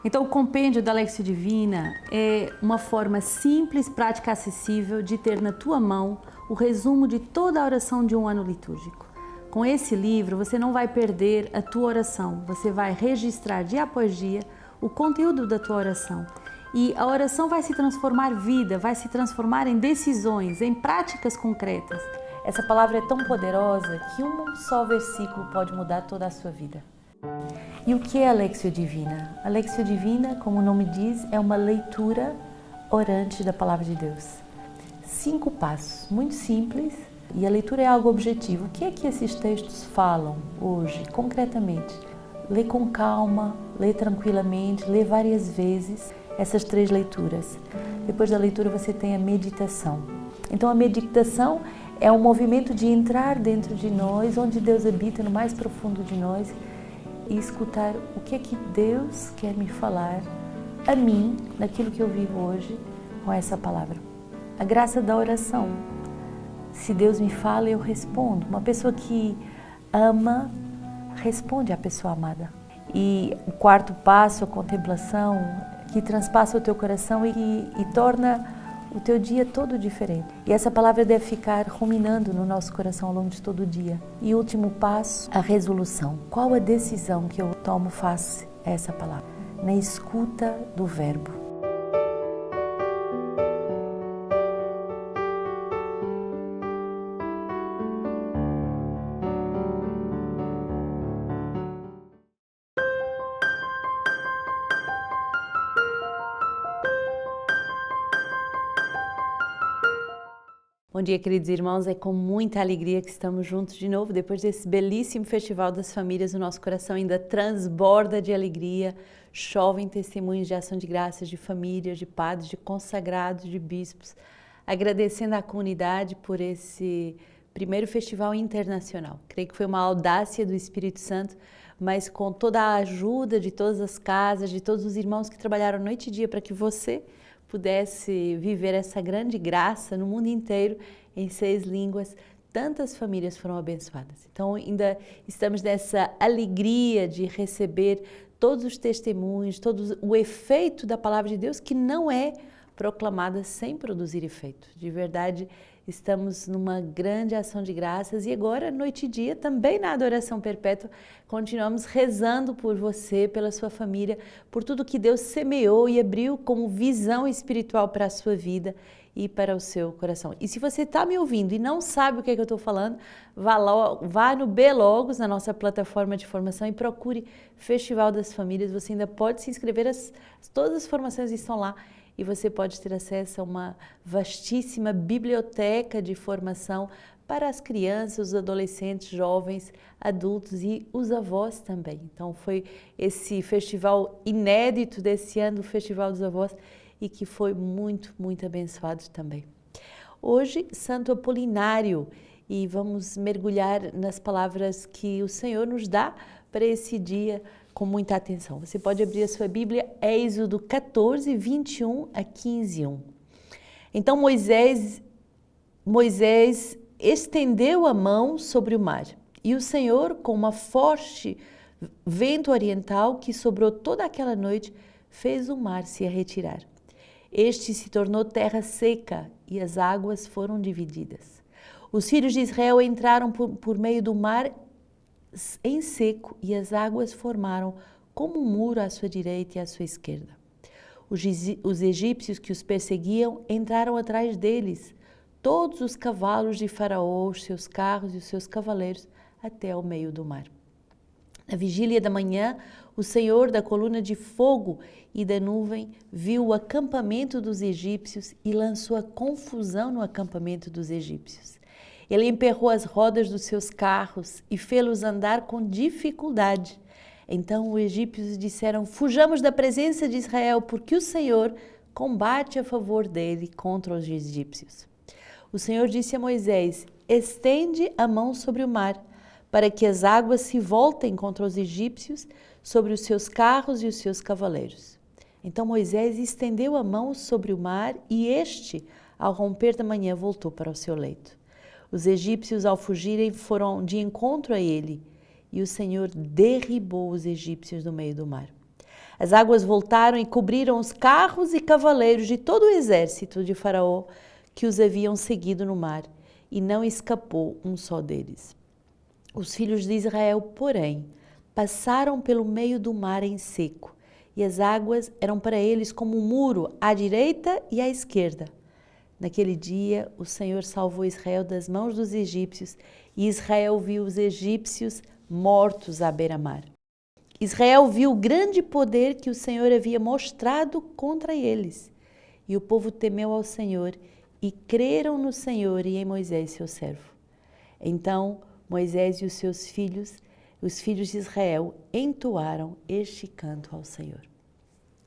Então, o compêndio da Lexio Divina é uma forma simples, prática, acessível de ter na tua mão o resumo de toda a oração de um ano litúrgico. Com esse livro, você não vai perder a tua oração, você vai registrar dia após dia o conteúdo da tua oração. E a oração vai se transformar vida, vai se transformar em decisões, em práticas concretas. Essa palavra é tão poderosa que um só versículo pode mudar toda a sua vida. E o que é a Lexio Divina? A Lexio Divina, como o nome diz, é uma leitura orante da Palavra de Deus. 5 passos, muito simples, e a leitura é algo objetivo. O que é que esses textos falam hoje, concretamente? Lê com calma, lê tranquilamente, lê várias vezes essas 3 leituras. Depois da leitura você tem a meditação. Então a meditação é um movimento de entrar dentro de nós, onde Deus habita no mais profundo de nós, e escutar o que é que Deus quer me falar a mim, naquilo que eu vivo hoje, com essa palavra. A graça da oração. Se Deus me fala, eu respondo. Uma pessoa que ama, responde à pessoa amada. E o 4º passo, a contemplação, que transpassa o teu coração e torna o teu dia todo diferente. E essa palavra deve ficar ruminando no nosso coração ao longo de todo o dia. E o último passo, a resolução. Qual a decisão que eu tomo face a essa palavra? Na escuta do verbo. Bom dia, queridos irmãos, é com muita alegria que estamos juntos de novo, depois desse belíssimo Festival das Famílias. O nosso coração ainda transborda de alegria, chovem testemunhos de ação de graças de famílias, de padres, de consagrados, de bispos, agradecendo à comunidade por esse primeiro festival internacional. Creio que foi uma audácia do Espírito Santo, mas com toda a ajuda de todas as casas, de todos os irmãos que trabalharam noite e dia para que você pudesse viver essa grande graça no mundo inteiro, em 6 línguas, tantas famílias foram abençoadas. Então ainda estamos nessa alegria de receber todos os testemunhos, todo o efeito da palavra de Deus, que não é proclamada sem produzir efeito. De verdade, estamos numa grande ação de graças e agora, noite e dia, também na adoração perpétua, continuamos rezando por você, pela sua família, por tudo que Deus semeou e abriu como visão espiritual para a sua vida e para o seu coração. E se você está me ouvindo e não sabe o que é que eu estou falando, vá no B-Logos, na nossa plataforma de formação, e procure Festival das Famílias. Você ainda pode se inscrever, todas as formações estão lá. E você pode ter acesso a uma vastíssima biblioteca de formação para as crianças, os adolescentes, jovens, adultos e os avós também. Então foi esse festival inédito desse ano, o Festival dos Avós, e que foi muito, muito abençoado também. Hoje, Santo Apolinário, e vamos mergulhar nas palavras que o Senhor nos dá para esse dia com muita atenção. Você pode abrir a sua Bíblia, Êxodo 14, 21 a 15:1. Então Moisés estendeu a mão sobre o mar, e o Senhor, com uma forte vento oriental que soprou toda aquela noite, fez o mar se retirar. Este se tornou terra seca e as águas foram divididas. Os filhos de Israel entraram por meio do mar em seco e as águas formaram como um muro à sua direita e à sua esquerda. Os egípcios que os perseguiam entraram atrás deles, todos os cavalos de Faraó, os seus carros e os seus cavaleiros, até ao meio do mar. Na vigília da manhã, o Senhor da coluna de fogo e da nuvem viu o acampamento dos egípcios e lançou a confusão no acampamento dos egípcios. Ele emperrou as rodas dos seus carros e fê-los andar com dificuldade. Então os egípcios disseram: fujamos da presença de Israel, porque o Senhor combate a favor dele contra os egípcios. O Senhor disse a Moisés: estende a mão sobre o mar, para que as águas se voltem contra os egípcios, sobre os seus carros e os seus cavaleiros. Então Moisés estendeu a mão sobre o mar e este, ao romper da manhã, voltou para o seu leito. Os egípcios, ao fugirem, foram de encontro a ele, e o Senhor derribou os egípcios no meio do mar. As águas voltaram e cobriram os carros e cavaleiros de todo o exército de Faraó que os haviam seguido no mar, e não escapou um só deles. Os filhos de Israel, porém, passaram pelo meio do mar em seco, e as águas eram para eles como um muro à direita e à esquerda. Naquele dia, o Senhor salvou Israel das mãos dos egípcios, e Israel viu os egípcios mortos à beira-mar. Israel viu o grande poder que o Senhor havia mostrado contra eles. E o povo temeu ao Senhor e creram no Senhor e em Moisés, seu servo. Então, Moisés e os seus filhos, os filhos de Israel, entoaram este canto ao Senhor.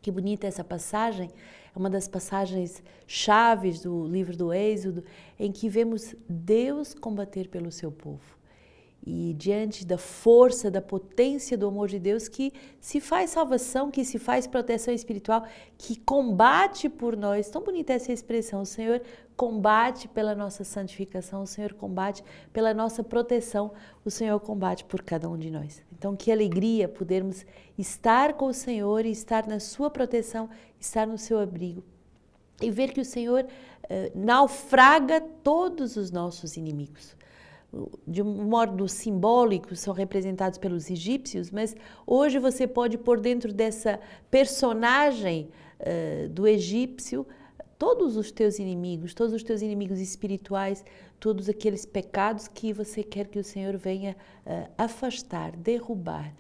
Que bonita essa passagem, é uma das passagens chaves do livro do Êxodo, em que vemos Deus combater pelo seu povo. E diante da força, da potência do amor de Deus, que se faz salvação, que se faz proteção espiritual, que combate por nós. Tão bonita essa expressão, o Senhor combate pela nossa santificação, o Senhor combate pela nossa proteção, o Senhor combate por cada um de nós. Então, que alegria podermos estar com o Senhor e estar na sua proteção, estar no seu abrigo. E ver que o Senhor naufraga todos os nossos inimigos. De um modo simbólico, são representados pelos egípcios, mas hoje você pode pôr dentro dessa personagem do egípcio todos os teus inimigos espirituais, todos aqueles pecados que você quer que o Senhor venha afastar, derrubar,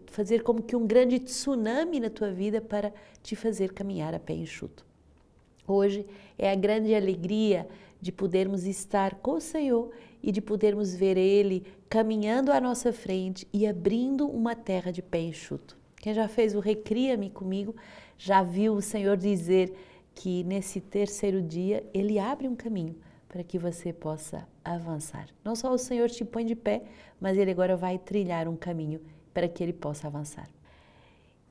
fazer como que um grande tsunami na tua vida para te fazer caminhar a pé enxuto. Hoje é a grande alegria de podermos estar com o Senhor e de podermos ver Ele caminhando à nossa frente e abrindo uma terra de pé enxuto. Quem já fez o Recria-me comigo, já viu o Senhor dizer que nesse terceiro dia Ele abre um caminho para que você possa avançar. Não só o Senhor te põe de pé, mas Ele agora vai trilhar um caminho para que Ele possa avançar.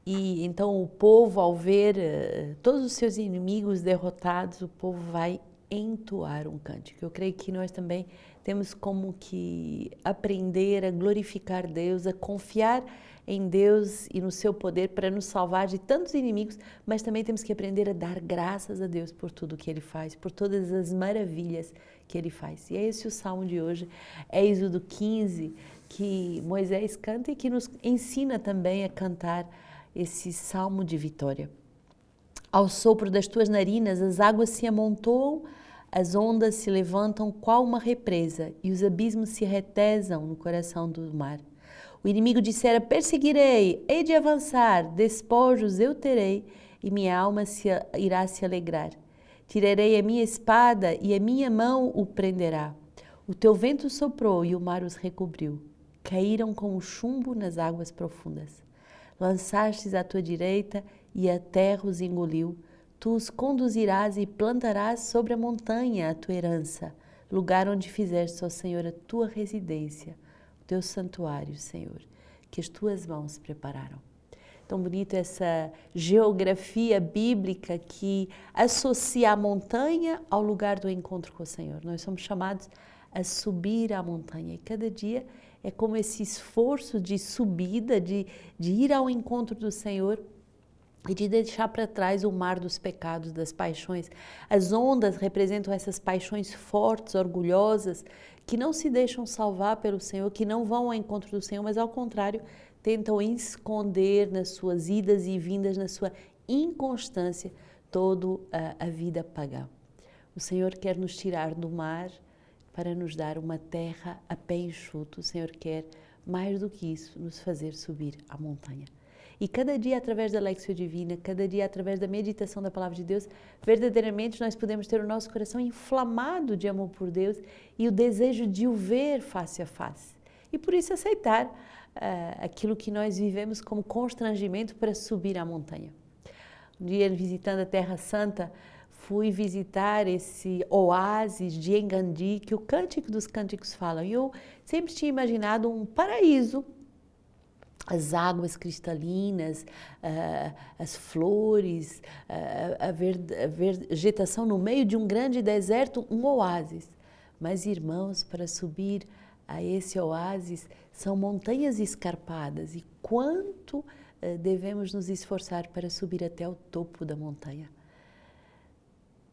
E então o povo, ao ver todos os seus inimigos derrotados, o povo vai entoar um cântico. Eu creio que nós também temos como que aprender a glorificar Deus, a confiar em Deus e no seu poder para nos salvar de tantos inimigos, mas também temos que aprender a dar graças a Deus por tudo que Ele faz, por todas as maravilhas que Ele faz. E é esse o salmo de hoje, Êxodo 15, que Moisés canta e que nos ensina também a cantar esse salmo de vitória. Ao sopro das tuas narinas, as águas se amontoam, as ondas se levantam qual uma represa e os abismos se retesam no coração do mar. O inimigo dissera, perseguirei, hei de avançar, despojos eu terei e minha alma irá se alegrar. Tirarei a minha espada e a minha mão o prenderá. O teu vento soprou e o mar os recobriu. Caíram como chumbo nas águas profundas. Lançastes à tua direita e a terra os engoliu. Tu os conduzirás e plantarás sobre a montanha a tua herança, lugar onde fizeste, ó Senhor, a tua residência, o teu santuário, Senhor, que as tuas mãos prepararam. Tão bonita essa geografia bíblica que associa a montanha ao lugar do encontro com o Senhor. Nós somos chamados a subir a montanha e cada dia é como esse esforço de subida, de ir ao encontro do Senhor e de deixar para trás o mar dos pecados, das paixões. As ondas representam essas paixões fortes, orgulhosas, que não se deixam salvar pelo Senhor, que não vão ao encontro do Senhor, mas ao contrário, tentam esconder nas suas idas e vindas, na sua inconstância, toda a vida pagã. O Senhor quer nos tirar do mar para nos dar uma terra a pé enxuto. O Senhor quer, mais do que isso, nos fazer subir a montanha. E cada dia, através da Lectio Divina, cada dia, através da meditação da Palavra de Deus, verdadeiramente nós podemos ter o nosso coração inflamado de amor por Deus e o desejo de o ver face a face. E por isso aceitar aquilo que nós vivemos como constrangimento para subir a montanha. Um dia, visitando a Terra Santa, fui visitar esse oásis de Engandi, que o Cântico dos Cânticos fala. E eu sempre tinha imaginado um paraíso, as águas cristalinas, as flores, a vegetação no meio de um grande deserto, um oásis. Mas, irmãos, para subir a esse oásis são montanhas escarpadas e quanto devemos nos esforçar para subir até o topo da montanha.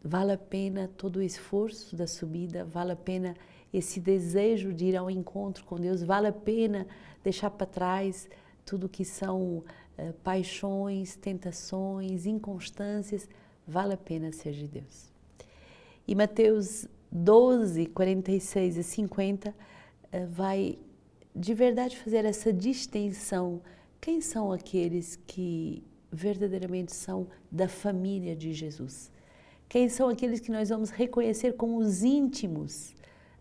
Vale a pena todo o esforço da subida, vale a pena esse desejo de ir ao encontro com Deus, vale a pena deixar para trás tudo que são paixões, tentações, inconstâncias, vale a pena ser de Deus. E Mateus 12, 46 e 50 vai de verdade fazer essa distinção. Quem são aqueles que verdadeiramente são da família de Jesus? Quem são aqueles que nós vamos reconhecer como os íntimos?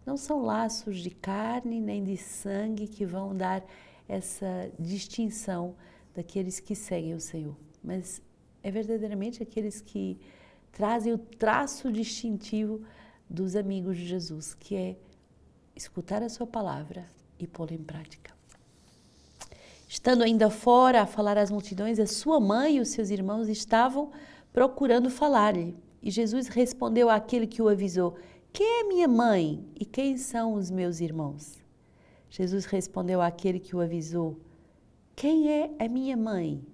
Não são laços de carne nem de sangue que vão dar essa distinção daqueles que seguem o Senhor, mas é verdadeiramente aqueles que trazem o traço distintivo dos amigos de Jesus, que é escutar a sua palavra e pô-la em prática. Estando ainda fora a falar às multidões, a sua mãe e os seus irmãos estavam procurando falar-lhe. E Jesus respondeu àquele que o avisou: quem é minha mãe e quem são os meus irmãos? Jesus respondeu àquele que o avisou: quem é a minha mãe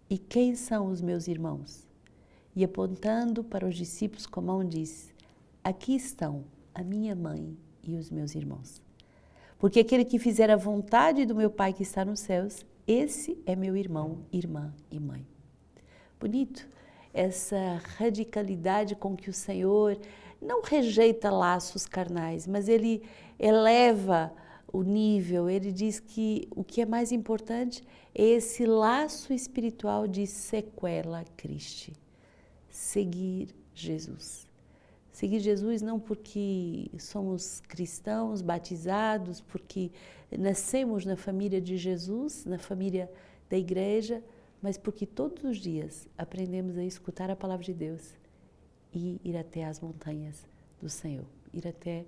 e quem são os meus irmãos? E apontando para os discípulos com a mão disse: aqui estão a minha mãe e os meus irmãos. Porque aquele que fizer a vontade do meu Pai que está nos céus, esse é meu irmão, irmã e mãe. Bonito essa radicalidade com que o Senhor não rejeita laços carnais, mas Ele eleva o nível. Ele diz que o que é mais importante é esse laço espiritual de sequela Christi. Seguir Jesus. Seguir Jesus não porque somos cristãos, batizados, porque nascemos na família de Jesus, na família da igreja, mas porque todos os dias aprendemos a escutar a palavra de Deus e ir até as montanhas do Senhor, ir até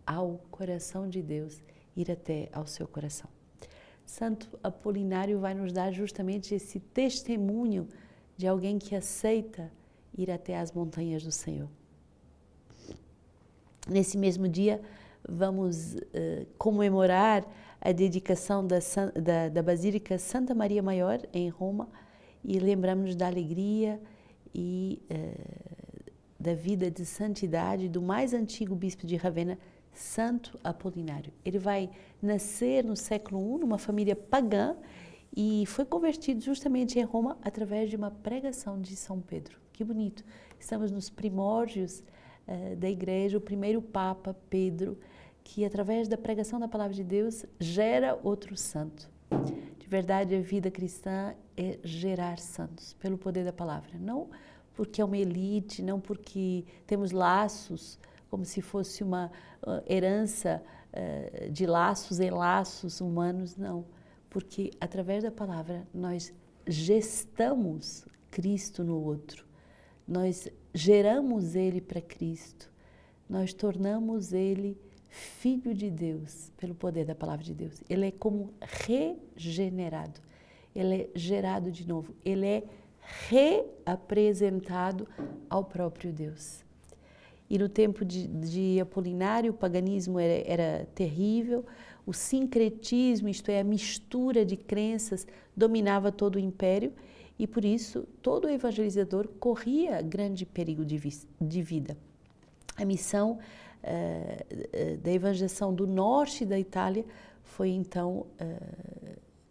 ao coração de Deus, ir até ao seu coração. Santo Apolinário vai nos dar justamente esse testemunho de alguém que aceita ir até as montanhas do Senhor. Nesse mesmo dia, vamos comemorar a dedicação da Basílica Santa Maria Maior, em Roma, e lembramos da alegria e da vida de santidade do mais antigo bispo de Ravenna, Santo Apolinário. Ele vai nascer no século I, numa família pagã, e foi convertido justamente em Roma através de uma pregação de São Pedro. Que bonito! Estamos nos primórdios da igreja, o primeiro Papa, Pedro, que através da pregação da palavra de Deus gera outro santo. De verdade, a vida cristã é gerar santos pelo poder da palavra, não porque é uma elite, não porque temos laços, como se fosse uma herança de laços em laços humanos, não, porque através da palavra nós gestamos Cristo no outro, nós geramos Ele para Cristo, nós tornamos Ele Filho de Deus pelo poder da palavra de Deus. Ele é como regenerado, Ele é gerado de novo, Ele é reapresentado ao próprio Deus. E no tempo de Apolinário, o paganismo era terrível, o sincretismo, isto é, a mistura de crenças, dominava todo o império, e por isso todo evangelizador corria grande perigo de vida. A missão da evangelização do norte da Itália foi então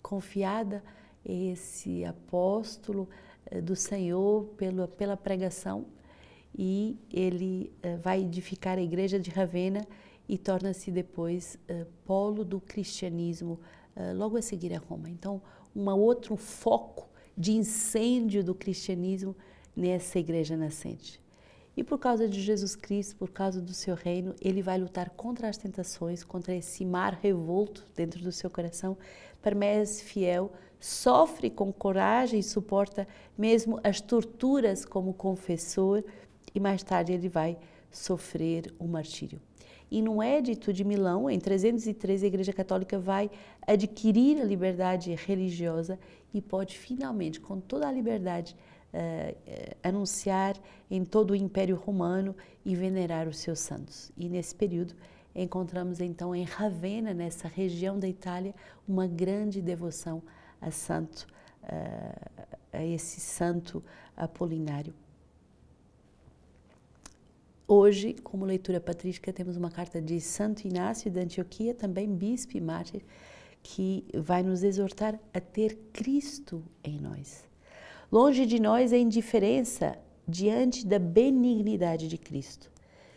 confiada a esse apóstolo do Senhor pela pregação, e ele vai edificar a igreja de Ravenna e torna-se depois polo do cristianismo logo a seguir a Roma. Então, outro foco de incêndio do cristianismo nessa igreja nascente. E por causa de Jesus Cristo, por causa do seu reino, ele vai lutar contra as tentações, contra esse mar revolto dentro do seu coração, permanece fiel, sofre com coragem e suporta mesmo as torturas como confessor, e mais tarde ele vai sofrer o martírio. E no Edito de Milão, em 313, a Igreja Católica vai adquirir a liberdade religiosa e pode finalmente, com toda a liberdade, anunciar em todo o Império Romano e venerar os seus santos. E nesse período encontramos então em Ravenna, nessa região da Itália, uma grande devoção a Santo a esse santo Apolinário. Hoje, como leitura patrística, temos uma carta de Santo Inácio de Antioquia, também bispo e mártir, que vai nos exortar a ter Cristo em nós. Longe de nós a indiferença diante da benignidade de Cristo.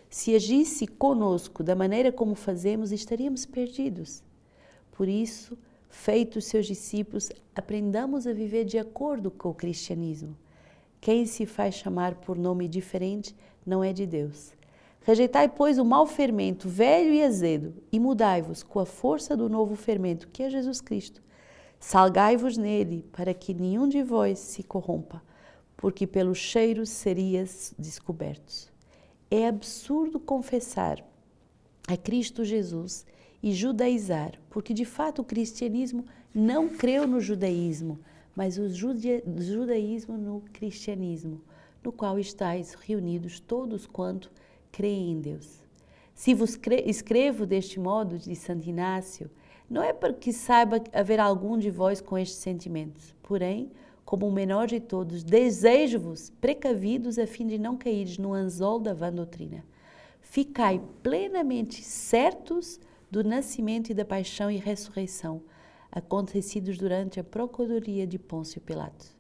Se agisse conosco da maneira como fazemos, estaríamos perdidos. Por isso, feitos seus discípulos, aprendamos a viver de acordo com o cristianismo. Quem se faz chamar por nome diferente não é de Deus. Rejeitai, pois, o mau fermento, velho e azedo, e mudai-vos com a força do novo fermento, que é Jesus Cristo. Salgai-vos nele, para que nenhum de vós se corrompa, porque pelo cheiro serias descobertos. É absurdo confessar a Cristo Jesus e judaizar, porque de fato o cristianismo não creu no judaísmo, mas o judaísmo no cristianismo, no qual estáis reunidos todos quanto creem em Deus. Se vos escrevo deste modo, de Santo Inácio, não é porque saiba haver algum de vós com estes sentimentos, porém, como o menor de todos, desejo-vos precavidos a fim de não caíres no anzol da vã doutrina. Ficai plenamente certos do nascimento e da paixão e ressurreição, acontecidos durante a procuradoria de Pôncio Pilatos.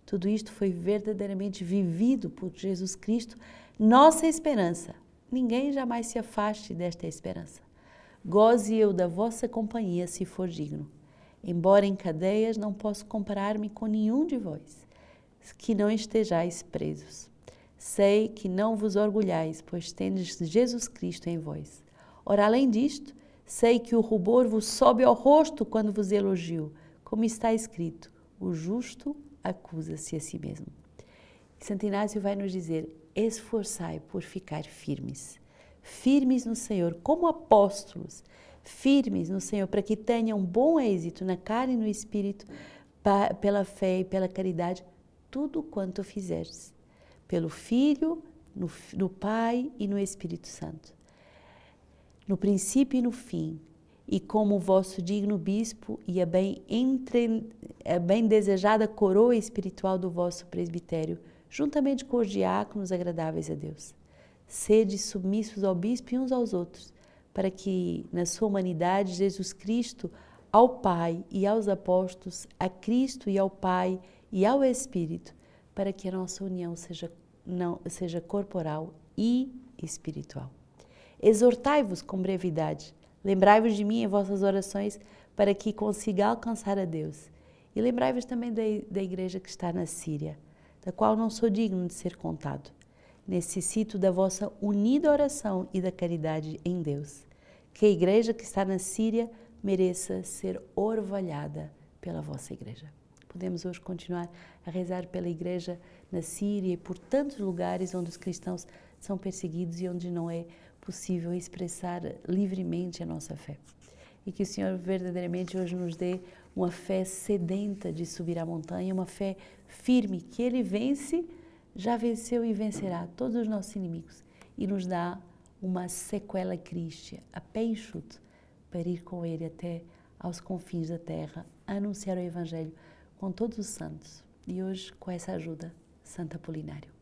Tudo isto foi verdadeiramente vivido por Jesus Cristo, nossa esperança. Ninguém jamais se afaste desta esperança. Goze eu da vossa companhia, se for digno. Embora em cadeias, não posso comparar-me com nenhum de vós, que não estejais presos. Sei que não vos orgulhais, pois tendes Jesus Cristo em vós. Ora, além disto, sei que o rubor vos sobe ao rosto quando vos elogio, como está escrito, o justo acusa-se a si mesmo. Santo Inácio vai nos dizer, esforçai por ficar firmes. Firmes no Senhor, como apóstolos, firmes no Senhor, para que tenham bom êxito na carne e no espírito, pela fé e pela caridade, tudo quanto fizerdes, pelo Filho, no Pai e no Espírito Santo, no princípio e no fim, e como o vosso digno bispo e a bem desejada coroa espiritual do vosso presbitério, juntamente com os diáconos agradáveis a Deus. Sede submissos ao bispo e uns aos outros, para que, na sua humanidade, Jesus Cristo, ao Pai e aos apóstolos, a Cristo e ao Pai e ao Espírito, para que a nossa união seja corporal e espiritual. Exortai-vos com brevidade, lembrai-vos de mim em vossas orações, para que consiga alcançar a Deus. E lembrai-vos também da igreja que está na Síria, da qual não sou digno de ser contado. Necessito da vossa unida oração e da caridade em Deus. Que a igreja que está na Síria mereça ser orvalhada pela vossa igreja. Podemos hoje continuar a rezar pela igreja na Síria e por tantos lugares onde os cristãos são perseguidos e onde não é possível expressar livremente a nossa fé. E que o Senhor verdadeiramente hoje nos dê uma fé sedenta de subir a montanha, uma fé firme, que Ele vence, já venceu e vencerá todos os nossos inimigos e nos dá uma sequela crístia, a pé enxuto, para ir com Ele até aos confins da terra, anunciar o Evangelho com todos os santos. E hoje, com essa ajuda, Santo Apolinário.